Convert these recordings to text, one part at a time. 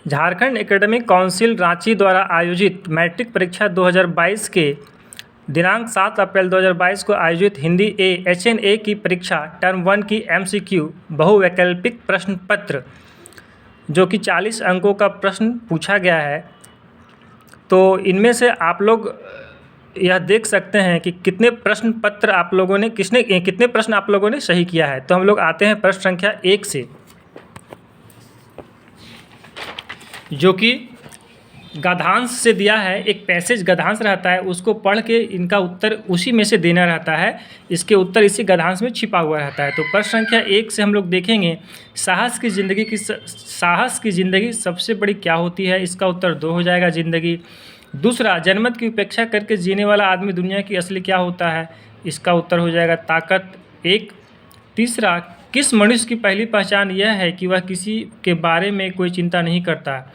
Jharkhand academic council Ranchi द्वारा आयोजित matric परीक्षा 2022 के दिनांक 7 अप्रैल 2022 को आयोजित हिंदी HNA की परीक्षा टर्म 1 की MCQ बहुवैकल्पिक प्रश्न पत्र जो कि 40 अंकों का प्रश्न पूछा गया है। तो इनमें से आप लोग यह देख सकते हैं कि कितने प्रश्न पत्र आप लोगों ने कितने प्रश्न आप लोगों ने सही किया है। तो हम लोग आते हैं प्रश्न संख्या 1 से, जो कि गद्यांश से दिया है। एक पैसेज गद्यांश रहता है, उसको पढ़ के इनका उत्तर उसी में से देना रहता है। इसके उत्तर इसी गद्यांश में छिपा हुआ रहता है। तो प्रश्न संख्या 1 से हम लोग देखेंगे, साहस की ज़िंदगी सबसे बड़ी क्या होती है। इसका उत्तर 2 हो जाएगा, ज़िंदगी। दूसरा, जनमत की उपेक्षा करके जीने वाला आदमी दुनिया की असली क्या होता है। इसका उत्तर हो जाएगा ताकत, 1। तीसरा, किस मनुष्य की पहली पहचान यह है कि वह किसी के बारे में कोई चिंता नहीं करता।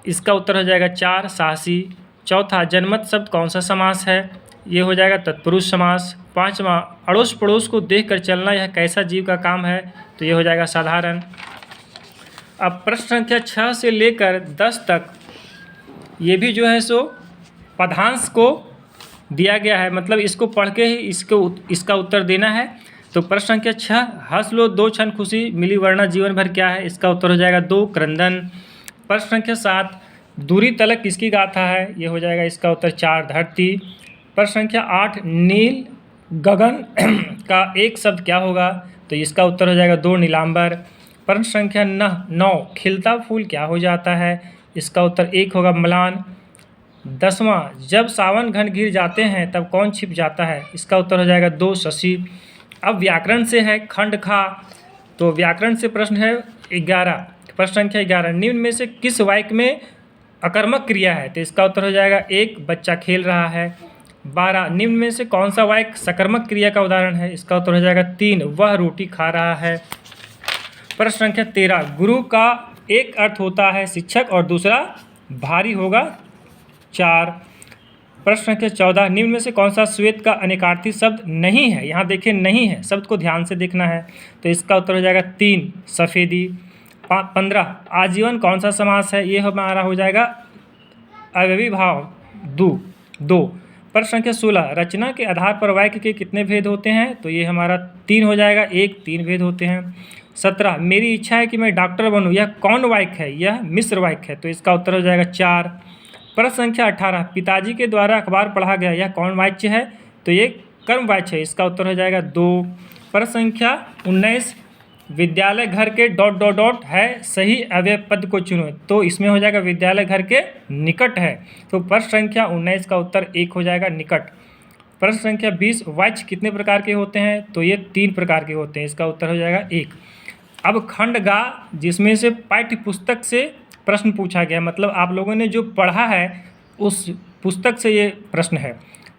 इसका उत्तर हो जाएगा 4, साहसी। चौथा, जनमत शब्द कौन सा समास है। ये हो जाएगा तत्पुरुष समास। 5वां, अड़ोस पड़ोस को देखकर चलना यह कैसा जीव का काम है। तो ये हो जाएगा साधारण। अब प्रश्न संख्या 6 से लेकर 10 तक ये भी जो है सो पदांश को दिया गया है, मतलब इसको पढ़ के ही इसका उत्तर देना है। तो प्रश्न संख्या 6, हंस लो 2 क्षण खुशी मिली वरना जीवन भर क्या है। इसका उत्तर हो जाएगा 2, क्रंदन। प्रश्न संख्या 7, दूरी तलक किसकी गाथा है। ये हो जाएगा इसका उत्तर 4, धरती। प्रश्न संख्या 8, नील गगन का एक शब्द क्या होगा। तो इसका उत्तर हो जाएगा 2, नीलांबर। प्रश्न संख्या 9, खिलता फूल क्या हो जाता है। इसका उत्तर 1 होगा, म्लान। 10वां, जब सावन घन घिर जाते हैं तब कौन छिप जाता है। इसका उत्तर हो जाएगा 2, शशि। अब व्याकरण से है खंड खा। तो व्याकरण से प्रश्न है 11। प्रश्न संख्या 11, निम्न में से किस वाक्य में अकर्मक क्रिया है। तो इसका उत्तर हो जाएगा 1, बच्चा खेल रहा है। 12, निम्न में से कौन सा वाक्य सकर्मक क्रिया का उदाहरण है। इसका उत्तर हो जाएगा 3, वह रोटी खा रहा है। प्रश्न संख्या 13, गुरु का एक अर्थ होता है शिक्षक और दूसरा भारी होगा 4। प्रश्न संख्या 14, निम्न में से कौन सा श्वेत का अनेकार्थी शब्द नहीं है। यहाँ देखिए नहीं है, शब्द को ध्यान से देखना है। तो इसका उत्तर हो जाएगा 3, सफ़ेदी। 15, आजीवन कौन सा समास है। ये हमारा हो जाएगा अव्ययीभाव 2। प्रश्न संख्या 16, रचना के आधार पर वाक्य के कितने भेद होते हैं। तो ये हमारा 3 हो जाएगा, 3 भेद होते हैं। 17, मेरी इच्छा है कि मैं डॉक्टर बनूं, यह कौन वाक्य है। यह मिश्र वाक्य है। तो इसका उत्तर हो जाएगा 4। प्रश्न संख्या 18, पिताजी के द्वारा अखबार पढ़ा गया, यह कौन वाच्य है। तो ये कर्म वाच्य है। इसका उत्तर हो जाएगा 2। प्रश्न संख्या 19, विद्यालय घर के ... है, सही अव्यय पद को चुनो। तो इसमें हो जाएगा विद्यालय घर के निकट है। तो प्रश्न संख्या 19 का उत्तर 1 हो जाएगा, निकट। प्रश्न संख्या 20, वाच्य कितने प्रकार के होते हैं। तो ये 3 प्रकार के होते हैं। इसका उत्तर हो जाएगा 1। अब खंड गा, जिसमें से पाठ्य पुस्तक से प्रश्न पूछा गया, मतलब आप लोगों ने जो पढ़ा है उस पुस्तक से ये प्रश्न है।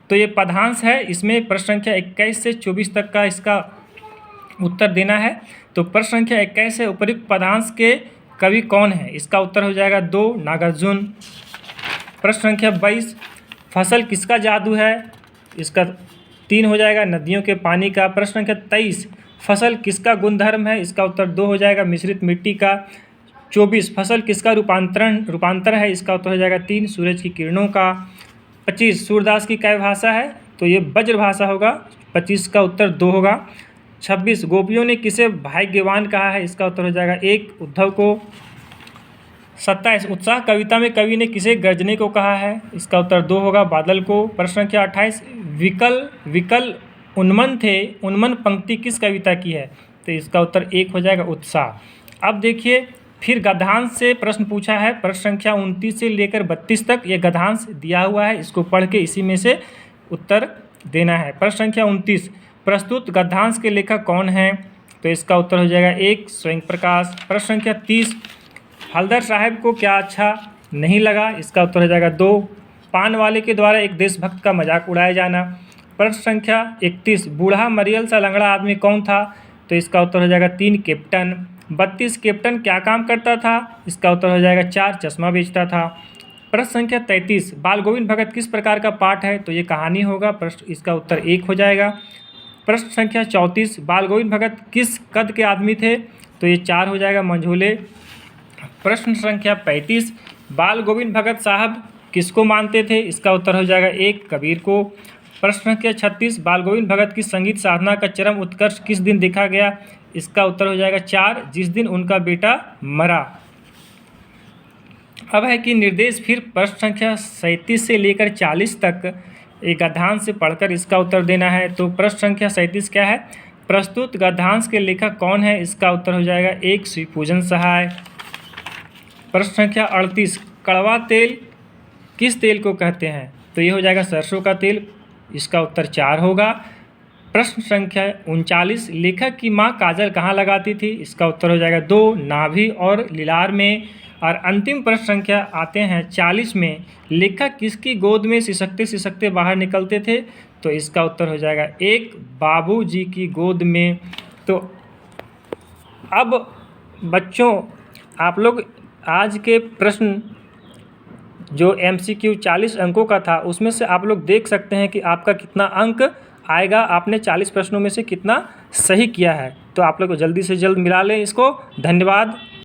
तो ये पदांश है, इसमें प्रश्न संख्या 21 से 24 तक का इसका उत्तर देना है। तो प्रश्न संख्या 21 से उपयुक्त पदांश के कवि कौन है। इसका उत्तर हो जाएगा 2, नागार्जुन। प्रश्न संख्या 22, फसल किसका जादू है। इसका 3 हो जाएगा, नदियों के पानी का। प्रश्न संख्या 23, फसल किसका गुणधर्म है। इसका उत्तर 2 हो जाएगा, मिश्रित मिट्टी का। 24, फसल किसका रूपांतर है। इसका उत्तर हो जाएगा 3, सूरज की किरणों का। 25, सूरदास की क्या भाषा है। तो ये ब्रज भाषा होगा। 25 का उत्तर 2 होगा। 26, गोपियों ने किसे भाग्यवान कहा है। इसका उत्तर हो जाएगा 1, उद्धव को। 27, उत्साह कविता में कवि ने किसे गर्जने को कहा है। इसका उत्तर 2 होगा, बादल को। प्रश्न संख्या 28, विकल उन्मन थे, उन्मन पंक्ति किस कविता की है। तो इसका उत्तर 1 हो जाएगा, उत्साह। अब देखिए फिर गद्यांश से प्रश्न पूछा है। प्रश्न संख्या 29 से लेकर 32 तक ये गद्यांश दिया हुआ है, इसको पढ़ के इसी में से उत्तर देना है। प्रश्न संख्या 29, प्रस्तुत गद्यांश के लेखक कौन हैं। तो इसका उत्तर हो जाएगा 1, स्वयं प्रकाश। प्रश्न संख्या 30, हल्दर साहब को क्या अच्छा नहीं लगा। इसका उत्तर हो जाएगा 2, पान वाले के द्वारा एक देशभक्त का मजाक उड़ाया जाना। प्रश्न संख्या 31, बूढ़ा मरियल सा लंगड़ा आदमी कौन था। तो इसका उत्तर हो जाएगा 3, कैप्टन। 32, कैप्टन क्या काम करता था। इसका उत्तर हो जाएगा 4, चश्मा बेचता था। प्रश्न संख्या 33, बाल गोविंद भगत किस प्रकार का पाठ है। तो ये कहानी होगा। प्रश्न इसका उत्तर 1 हो जाएगा। प्रश्न संख्या 34, बाल गोविंद भगत किस कद के आदमी थे। तो ये 4 हो जाएगा, मंझोले। प्रश्न संख्या 35, बाल गोविंद भगत साहब किसको मानते थे? इसका उत्तर हो जाएगा 1, कबीर को। प्रश्न संख्या 36, बाल गोविंद भगत की संगीत साधना का चरम उत्कर्ष किस दिन देखा गया? इसका उत्तर हो जाएगा 4, जिस दिन उनका बेटा मरा। अब है कि निर्देश फिर प्रश्न संख्या 37 से लेकर 40 तक एक गद्यांश से पढ़कर इसका उत्तर देना है। तो प्रश्न संख्या 37 क्या है? प्रस्तुत गद्यांश के लेखक कौन है? इसका उत्तर हो जाएगा 1, शिवपूजन सहाय। प्रश्न संख्या 38, कड़वा तेल किस तेल को कहते हैं? तो ये हो जाएगा सरसों का तेल, इसका उत्तर 4 होगा। प्रश्न संख्या 39, लेखक की माँ काजल कहाँ लगाती थी? इसका उत्तर हो जाएगा 2, नाभि और लीलार में। और अंतिम प्रश्न संख्या आते हैं 40 में, लेखक किसकी गोद में सिसकते सिसकते बाहर निकलते थे? तो इसका उत्तर हो जाएगा 1, बाबूजी की गोद में। तो अब बच्चों, आप लोग आज के प्रश्न जो MCQ 40 अंकों का था, उसमें से आप लोग देख सकते हैं कि आपका कितना अंक आएगा, आपने 40 प्रश्नों में से कितना सही किया है। तो आप लोग जल्दी से जल्द मिला लें इसको। धन्यवाद।